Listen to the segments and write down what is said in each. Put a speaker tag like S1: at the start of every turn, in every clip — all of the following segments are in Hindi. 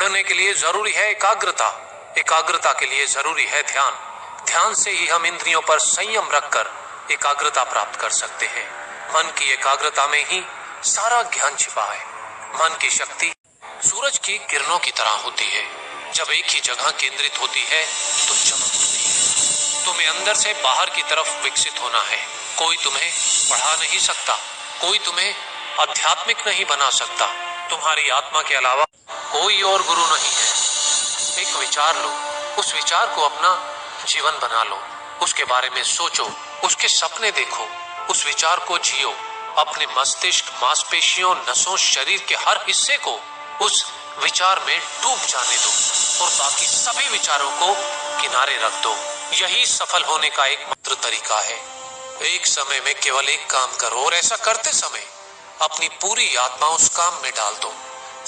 S1: बढ़ने के लिए जरूरी है एकाग्रता, एकाग्रता के लिए जरूरी है ध्यान, ध्यान से ही हम इंद्रियों पर संयम रखकर एकाग्रता प्राप्त कर सकते हैं। मन की एकाग्रता में ही सारा ज्ञान छिपा है। मन की शक्ति सूरज की किरणों की तरह होती है, जब एक ही जगह केंद्रित होती है तो चमक होती है। तुम्हें अंदर से बाहर की तरफ विकसित होना है। कोई तुम्हें पढ़ा नहीं सकता, कोई तुम्हें आध्यात्मिक नहीं बना सकता। तुम्हारी आत्मा के अलावा कोई और गुरु नहीं है। एक विचार लो, उस विचार को अपना जीवन बना लो, उसके बारे में सोचो, उसके सपने देखो, उस विचार को जियो। अपने मस्तिष्क, मांसपेशियों, नसों, शरीर के हर हिस्से को उस विचार में डूब जाने दो और बाकी सभी विचारों को किनारे रख दो। यही सफल होने का एकमात्र तरीका है। एक समय में केवल एक काम करो और ऐसा करते समय अपनी पूरी आत्मा उस काम में डाल दो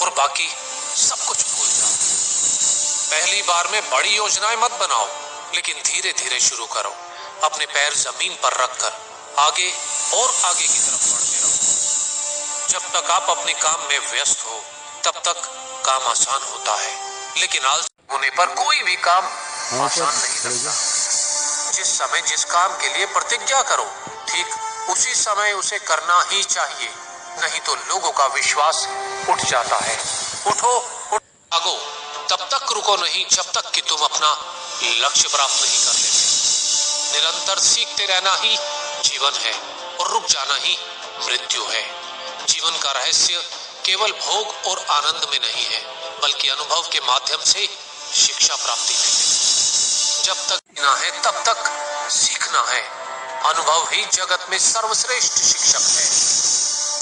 S1: और बाकी सब कुछ भूल जाओ। पहली बार में बड़ी योजनाएं मत बनाओ, लेकिन धीरे धीरे शुरू करो। अपने पैर जमीन पर रखकर आगे और आगे की तरफ बढ़ते रहो। जब तक आप अपने काम में व्यस्त हो तब तक काम आसान होता है, लेकिन आलसी होने पर कोई भी काम आसान नहीं लगता। जिस समय जिस काम के लिए प्रतिज्ञा करो, ठीक उसी समय उसे करना ही चाहिए, नहीं तो लोगों का विश्वास उठ जाता है। उठो, भागो, तब तक रुको नहीं जब तक कि तुम अपना लक्ष्य प्राप्त नहीं कर लेते। निरंतर सीखते रहना ही जीवन है और रुक जाना ही मृत्यु है। जीवन का रहस्य केवल भोग और आनंद में नहीं है, बल्कि अनुभव के माध्यम से शिक्षा प्राप्ति में है। जब तक जीना है तब तक सीखना है। अनुभव ही जगत में सर्वश्रेष्ठ शिक्षक है।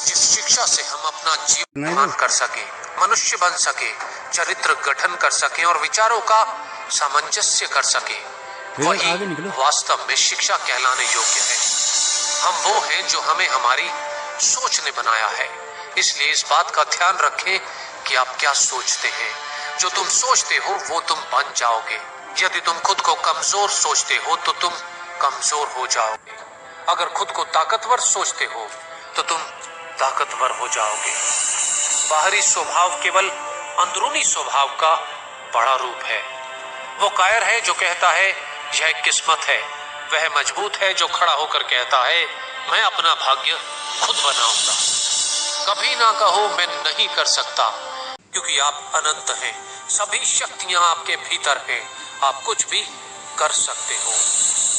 S1: जिस शिक्षा से हम अपना जीवन कर सके, मनुष्य बन सके, चरित्र गठन कर सके और विचारों का सामंजस्य कर सके, वही वास्तव में शिक्षा कहलाने योग्य है। हम वो हैं जो हमें हमारी सोच ने बनाया है। इसलिए इस बात का ध्यान रखें कि आप क्या सोचते हैं। जो तुम सोचते हो वो तुम बन जाओगे। यदि तुम खुद को कमजोर सोचते हो तो तुम कमजोर हो जाओगे। अगर खुद को ताकतवर सोचते हो तो तुम ताकतवर हो जाओगे। बाहरी स्वभाव केवल अंदरूनी स्वभाव का बड़ा रूप है। वो कायर है जो कहता है यह किस्मत है, वह मजबूत है जो खड़ा होकर कहता है मैं अपना भाग्य खुद बनाऊंगा। कभी ना कहो मैं नहीं कर सकता, क्योंकि आप अनंत हैं। सभी शक्तियां आपके भीतर हैं। आप कुछ भी कर सकते हो।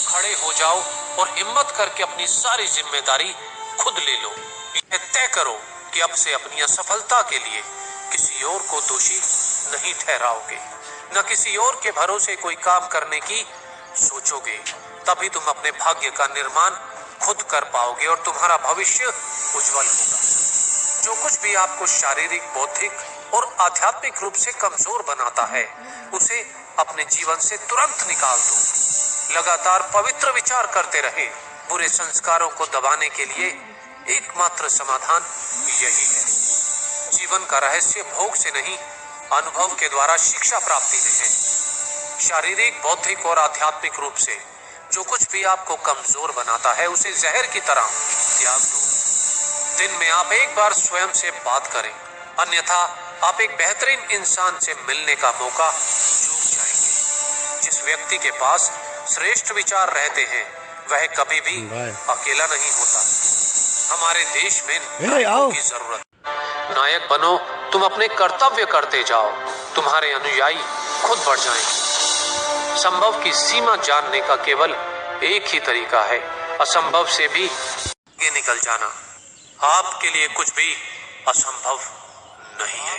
S1: खड़े हो जाओ और हिम्मत करके अपनी सारी जिम्मेदारी खुद ले लो। यह तय करो कि अब से अपनी असफलता के लिए किसी और को दोषी नहीं ठहराओगे, न किसी और के भरोसे कोई काम करने की सोचोगे। तभी तुम अपने भाग्य का निर्माण खुद कर पाओगे और तुम्हारा भविष्य उज्जवल होगा। जो कुछ भी आपको शारीरिक, बौद्धिक और आध्यात्मिक रूप से कमजोर बनाता है, उसे अपने जीवन से तुरंत निकाल दो। लगातार पवित्र विचार करते रहे। बुरे संस्कारों को दबाने के लिए एकमात्र समाधान यही है। जीवन का रहस्य भोग से नहीं, अनुभव के द्वारा शिक्षा प्राप्ति में है। शारीरिक, बौद्धिक और आध्यात्मिक रूप से जो कुछ भी आपको कमजोर बनाता है, उसे जहर की तरह त्याग दो। दिन में आप एक बार स्वयं से बात करें, अन्यथा आप एक बेहतरीन इंसान से मिलने का मौका चूक जाएंगे। जिस व्यक्ति के पास श्रेष्ठ विचार रहते हैं, वह कभी भी अकेला नहीं होता। हमारे देश में नायकों की जरूरत। नायक बनो, तुम अपने कर्तव्य करते जाओ, तुम्हारे अनुयायी खुद बढ़ जाएंगे। संभव की सीमा जानने का केवल एक ही तरीका है, असंभव से भी आगे निकल जाना। आपके लिए कुछ भी असंभव नहीं है।